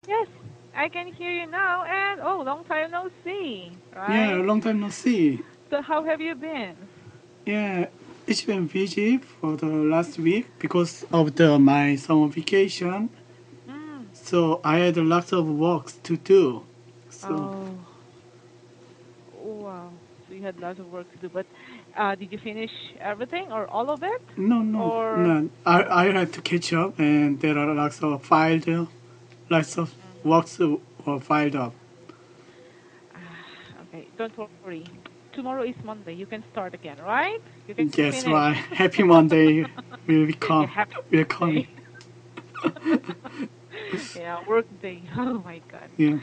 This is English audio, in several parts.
Yes, I can hear you now, and oh, long time no see, Yeah, right? long time no see. So how have you been? Yeah, it's been busy for the last week because of the my summer vacation. Mm. So I had lots of works to do. So Oh, wow. So you had lots of work to do, but did you finish everything or all of it? no, no, Or no. I had to catch up, and there are lots of mm. works filed up. Okay, don't worry. Tomorrow is Monday. You can start again, right? You can Guess finish. why? Happy Monday will Yeah, become happy will day. coming. Yeah, work day. Oh my God. Yeah,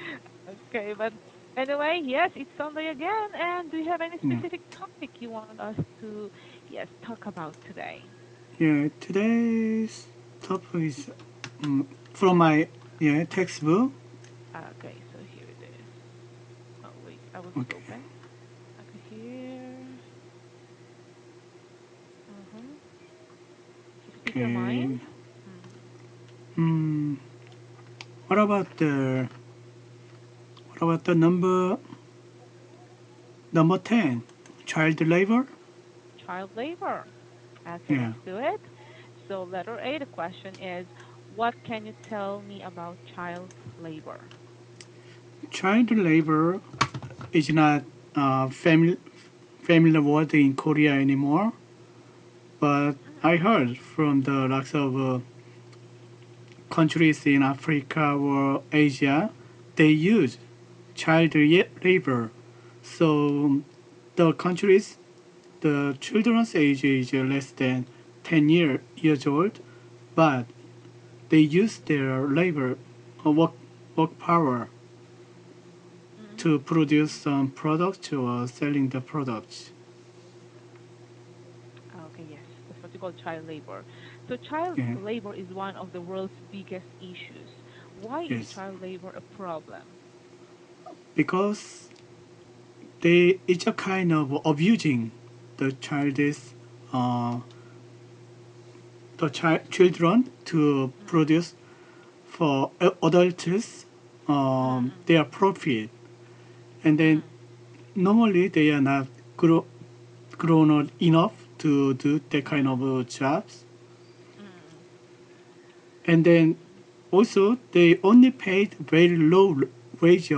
Okay, but anyway, yes, it's Sunday again. And do you have any yeah, specific topic you want us to, yes, talk about today? yeah. Today's topic is from my textbook. Okay, so here it is. Oh wait, I will just Okay. open. Okay, here. Uh-huh. So speak your mind. Okay. Mm. Hmm. What about the number 10? Child labor? Child labor. Okay, Yeah. let's do it. So letter A, the question is, what can you tell me about child labor? Child labor is not a family word in Korea anymore, but I Mm, heard from the lots of countries in Africa or Asia, they use child labor. So the countries, the children's age is less than 10 years old, but they use their labor, work power mm. to produce some products or selling the products. Okay, yes, that's what you call child labor. So child Yeah, labor is one of the world's biggest issues. Why is yes, child labor a problem? because it's a kind of abusing the child's uh, children to Mm, produce for adults mm, their profit, and then mm, normally they are not grown up enough to do that kind of mm, jobs, mm, and then also they only paid very low wage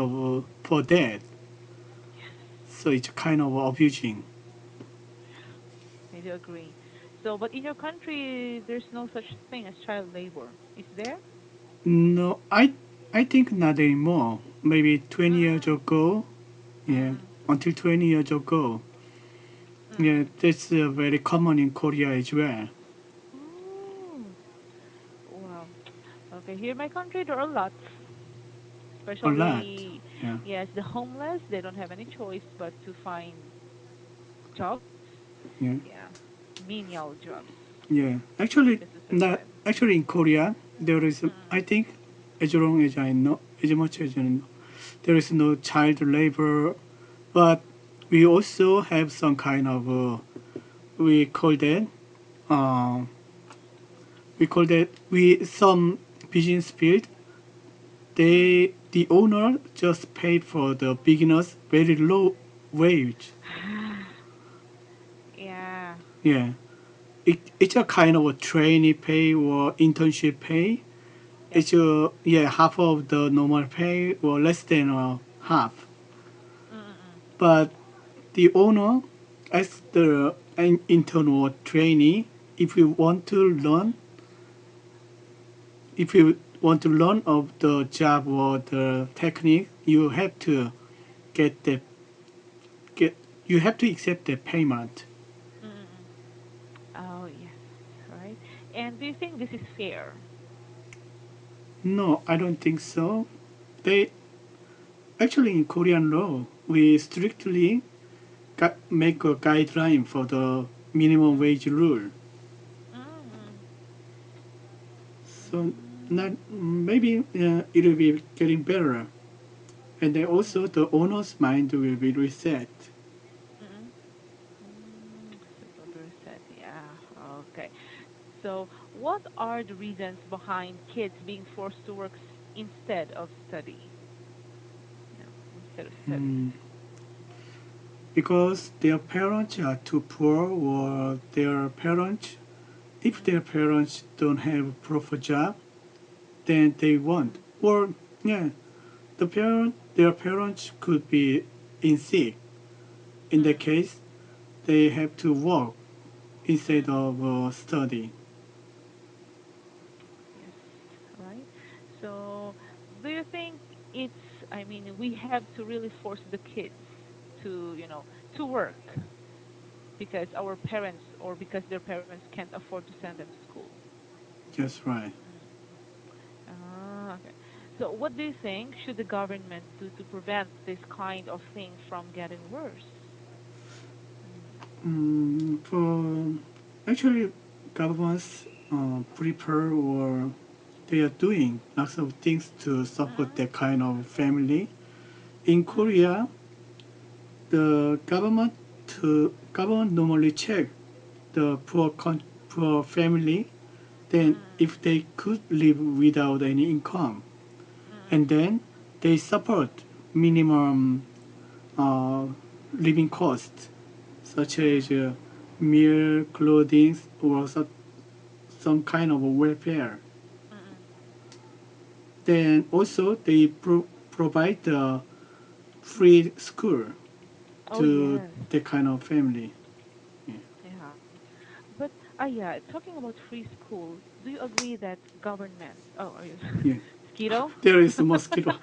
for that, yes, so it's kind of abusing. I do agree. So, but in your country, there's no such thing as child labor, is there? No, I think not anymore. Maybe 20 years Mm, ago, yeah, mm, until 20 years ago, yeah, mm. that's very common in Korea as well. Ooh, wow. Okay, here in my country, there are lots, A lot, especially, yeah, yes, the homeless. They don't have any choice but to find jobs. yeah, Yeah, menial jobs, yeah. Actually, just to not survive. actually in Korea, there is, I Mm, think, as long as I know, as much as I know, there is no child labor, but we also have some kind of, we call that, uh, we some business field. mm. The owner just paid for the beginners very low wage. Yeah. Yeah, it's a kind of a trainee pay or internship pay. Yep. It's half of the normal pay or less than half. Mm-mm. But the owner asked the intern or trainee if you want to learn, if you want to learn of the job or the technique, you have to get the get you have to accept the payment. Mm-mm. Oh, yes. Right. And do you think this is fair? No, I don't think so. They actually in Korean law we strictly make a guideline for the minimum Mm. wage rule. Mm-mm. So not maybe it will be getting better, and then also Mm-mm. the owner's mind will be reset. Mm-mm. So it will be reset. Yeah. Okay. So, what are the reasons behind kids being forced to work instead of study. Instead of study. Mm, because their parents are too poor, or their parents, if Mm, their parents don't have proper job, then they won't. mm, Or yeah, their parents could be in sick. In that mm, case, they have to work instead mm. of study. Yes, right. So, do you think it's, I mean, we have to really force the kids to, to work because our parents or because their parents can't afford to send them to school? Just right. Mm. Okay. So, what do you think should the government do to prevent this kind of thing from getting worse? Mm. For actually, governments prepare, or they are doing lots of things to support Mm, that kind of family. In mm, Korea, the government normally check the poor family, then mm, if they could live without any income, and mm, then they support minimum uh, living costs, such as mm, meal, clothing, or some kind of welfare. mm. Then also they provide free school Oh, to yes. that kind of family. Yeah. Yeah. But yeah, talking about free school, do you agree that government? Oh, are you Yeah. mosquito? There is a mosquito.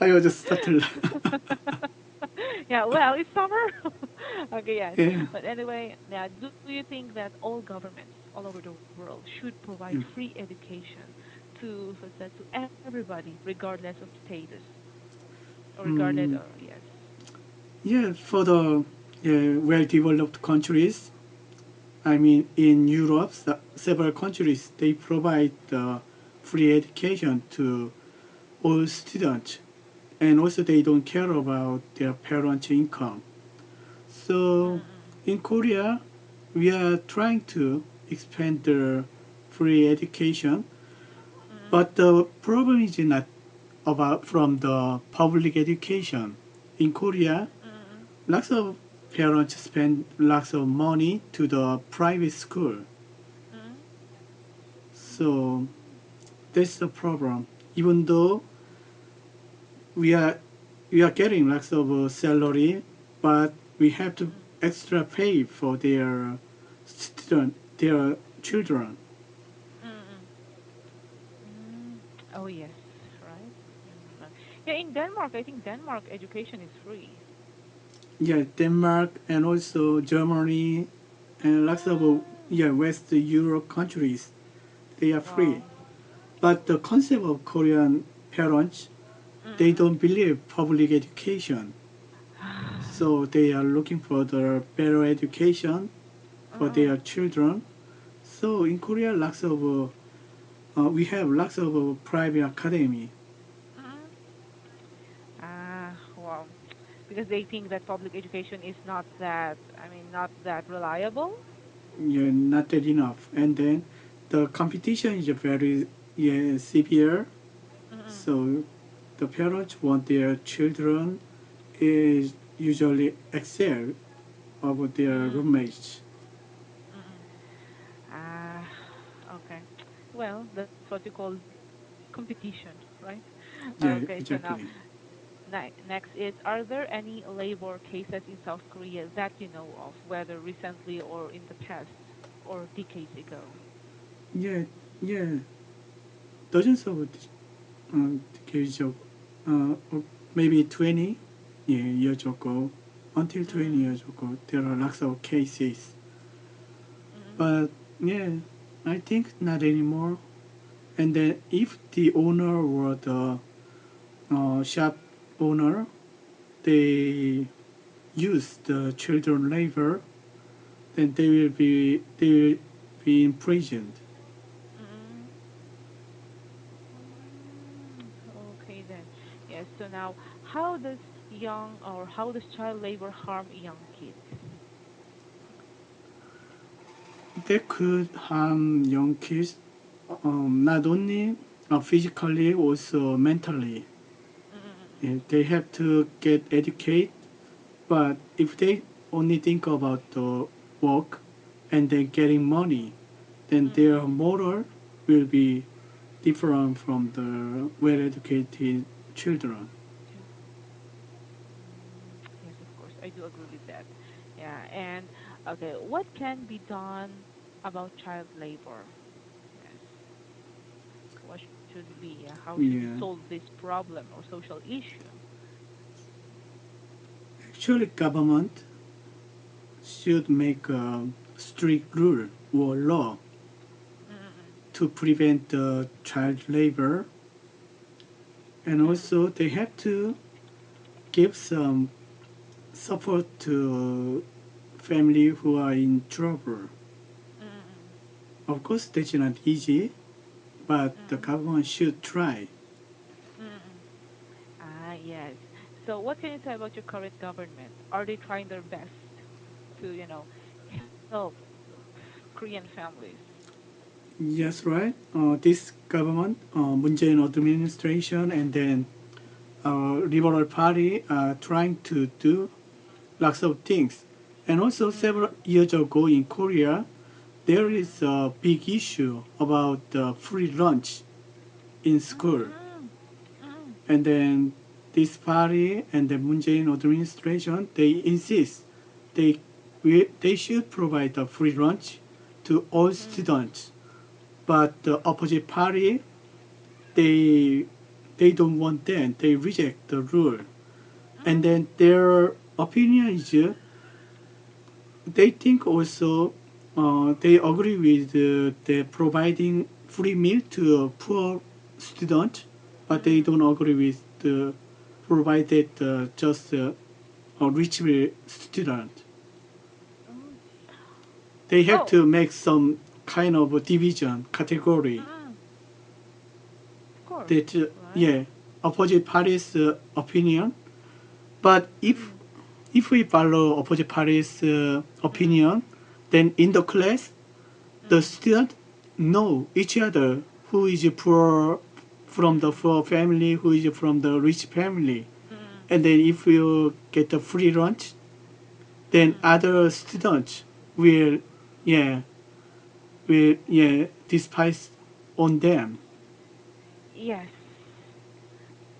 I was just started. Yeah, well, it's summer. Okay, yes. Yeah. But anyway, now, do you think that all governments all over the world should provide Yeah. free education to, for that, to everybody, regardless of status or regardless? Mm, Yes. yeah. For the well-developed countries, I mean, in Europe, several countries they provide free education to all students, and also they don't care about their parents' income. So Mm-mm. in Korea, we are trying to expand the free education, Mm-mm. but the problem is not about from the public education. In Korea, Mm-mm. lots of parents spend lots of money to the private school. Mm-mm. So that's the problem. Even though we are we are getting lots of salary, but we have to Mm-mm. extra pay for their children. Mm-mm. Mm. Oh yes, right. Yeah, in Denmark, I think Denmark education is free. Yeah, Denmark and also Germany and lots of Mm. West Europe countries, they are free. Wow. But the concept of Korean parents, they Mm-mm. don't believe public education, so they are looking for the better education for Mm-mm. their children. So in Korea, we have lots of private academy. Mm-mm. Wow. Because they think that public education is not that, I mean, not that reliable. Yeah, not that enough. And then the competition is very severe. Mm-mm. So the parents want their children is usually excel over their Mm-mm. roommates. Mm-mm. Ah, okay. Well, that's what you call competition, right? Yeah, Okay, so now exactly. next is, are there any labor cases in South Korea that you know of, whether recently or in the past or decades ago? Yeah, yeah. Dozens of decades of, maybe 20 years ago, until 20 Mm, years ago, there are lots of cases. mm, But yeah, I think not anymore. And then if the owner or the shop owner, they use the children labor, then they will be imprisoned. mm. Okay then. Yes, so now how does child labor harm young kids? They could harm young kids, not only. physically, also mentally. Mm-mm-mm. Yeah, they have to get educated, but if they only think about the work and then getting money, then their Mm-mm. moral will be different from the well-educated children. Yes, of course. I do agree with that. Yeah. And okay, what can be done about child labor? Yes. What should be, how should we Yeah, solve this problem or social issue? actually, government should make a strict rule or law Mm-mm. to prevent child labor, and Mm-mm. also they have to give some support to family who are in trouble. Mm-mm. Of course, that's not easy, but the Mm-mm. government should try. Mm-mm. Ah, yes. So what can you say about your current government? Are they trying their best to, help Korean families? Yes, right. This government, Moon Jae-in administration, and then Liberal Party are trying to do lots of things. And also, several Mm-mm. years ago in Korea, there Mm-mm. is a big issue about free lunch in school. Mm-mm. Mm-mm. And then this party and the Moon Jae-in administration, they insist they, they should provide a free lunch to all Mm-mm. students. But the opposite party, they, they don't want that. They reject the rule. And Mm-mm. then their opinion is they think also they agree with the providing free meal to a poor student, but they Mm-mm. don't agree with the provided just a rich student. Oh. They have Oh. to make some kind of a division category Mm-mm. Of course, that right? yeah opposite parties opinion. But Mm-mm. if we follow opposite parties Mm-mm. opinion, then in the class the Mm-mm. students know each other who is poor from the Mm-mm. poor family, who is from the rich family. Mm-mm. And then if you get a free lunch, then Mm-mm. other students will, yeah, despise on them. Yes,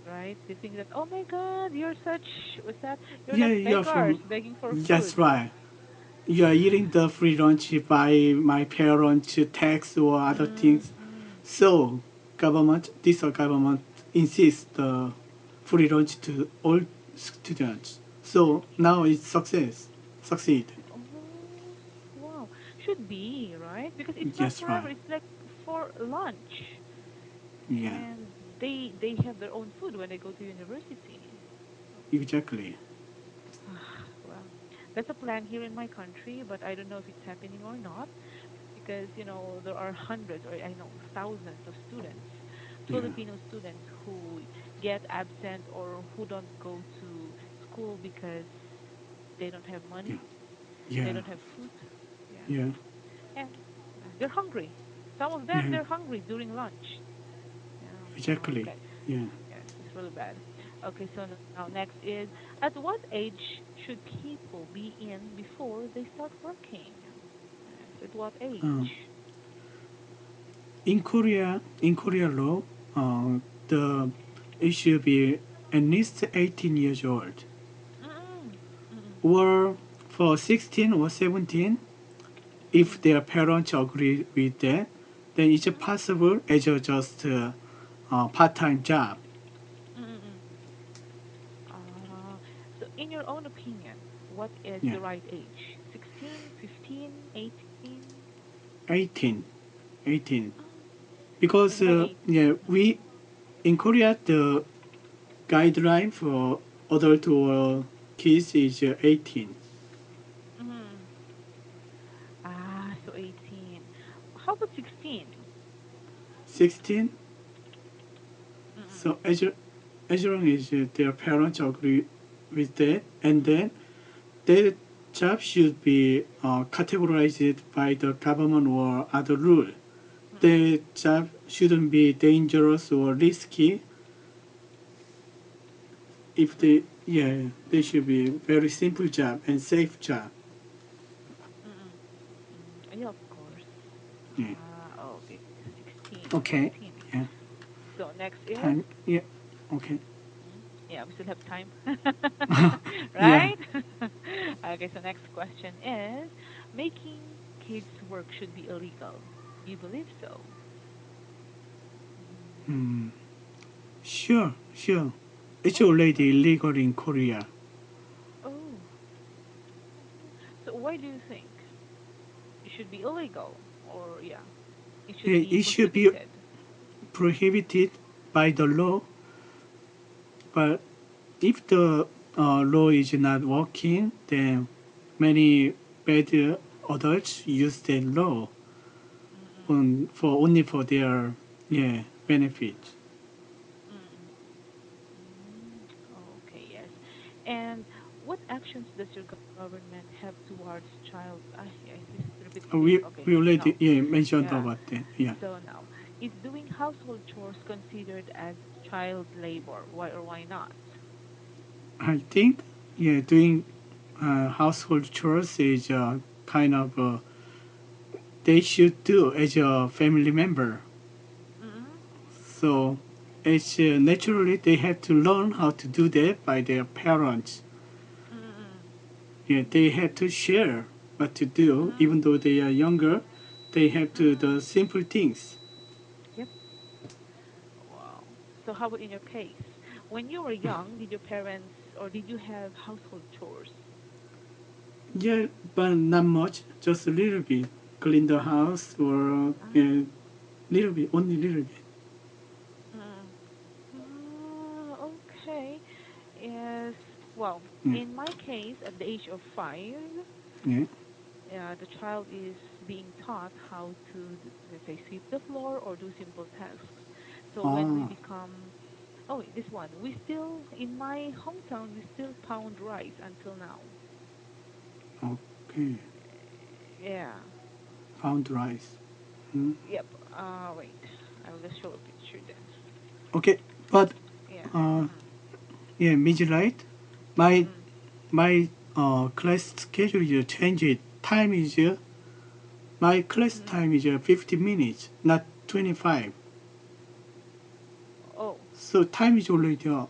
right? They think that, oh my God, you're such, what's that? You're Yeah, like you're beggars from, begging for that's food. right. You are eating the free lunch by my parents' tax or other things. Mm-mm. So government, this government insists the free lunch to all students. So now Yes. it's succeed. Oh, wow. Should be, right? Because it's not Yes, right. forever. It's like for lunch. Yeah, And they have their own food when they go to university. exactly. Well, that's a plan here in my country, but I don't know if it's happening or not because, there are hundreds or I know thousands of students, Yeah, Filipino students who get absent or who don't go to school because they don't have yeah, money, they yeah, don't have food. Yeah. yeah, And they're hungry. Some of them, yeah, they're hungry during lunch. Yeah. Wow. exactly. Okay. Yeah. Yes, it's really bad. Okay, so now next is at what age should people be in before they start working? Yes, at what age? Um, in Korea law, the it should be at least 18 years old, Mm-mm. Mm-mm. or for 16 or 17, if Mm-mm. their parents agree with that, then it's Mm-mm. possible as a just part-time job. Mm-mm. So in your own opinion, what is Yeah, the right age? 16, 15, 18? 18, 18. Mm. Because Why 18? yeah, we in Korea the guideline for adult or kids is 18. Mm. So 18. How about 16? 16. Mm-mm. So as long as their parents agree with that, and then their job should be categorized by the government or other rule. Mm-mm. The job shouldn't be dangerous or risky. If they, Mm-mm. yeah, they should be very simple job and safe job. Mm-mm. Yeah, of course. Yeah. Okay, 16, Okay. 17. Yeah. So next is, Time. Yeah. Okay. yeah, we still have time. Yeah. Right? Okay, so next question is, making kids work should be illegal. Do you believe so? Hmm. Sure. Sure. It's Oh, already sure. illegal in Korea. Oh. Mhm. So why do you think it should be illegal? Or, yeah, it should Yeah, be it should be prohibited? prohibited by the law, but if the law is not working, then many bad adults use the law Mm-mm. for only for their, yeah, benefit. Mm-mm. Okay, yes. And what actions does your government have towards child? Yes, this is repetitive. Okay, We no. already, yeah, mentioned Yeah. about that. Yeah, So now, is doing household chores considered as child labor? Why or why not? I think, yeah, doing household chores is kind of they should do as a family member. Mm-mm. So it's naturally they have to learn how to do that by their parents. Mm-mm. Yeah, they have to share what to do, Mm-mm. even though they are younger. They have to Mm-mm. do simple things. Yep. Wow. So how about in your case? When you were young, did your parents or did you have household chores? Yeah, but not much, just a little bit. Clean the house or yeah, Ah. little bit, only little bit. Mm. Okay. Yes. Well, Yeah, in my case, at the age of 5, yeah. the child is being taught how to, let's say, sweep the floor or do simple tasks. So when we Oh, become, oh, wait, this one, we still, in my hometown, we still pound rice until now. okay. Yeah. Found rice. Mm. Yep. Wait. I will just show a picture then. Okay, but Yeah. uh, Mm-mm. yeah, midnight. My Mm-mm. my class schedule is changed. Time is my class Mm-mm. time is 50 minutes, not 25. Oh. So time is already up.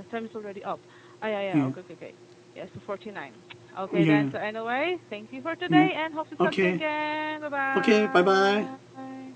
Time is already up. Yeah, yeah. Yeah, Okay, okay, okay. Yeah, so 49. Okay, then. yeah, So anyway, thank you for yeah. today and hope to talk to you Okay, again. okay. Bye bye. Bye-bye.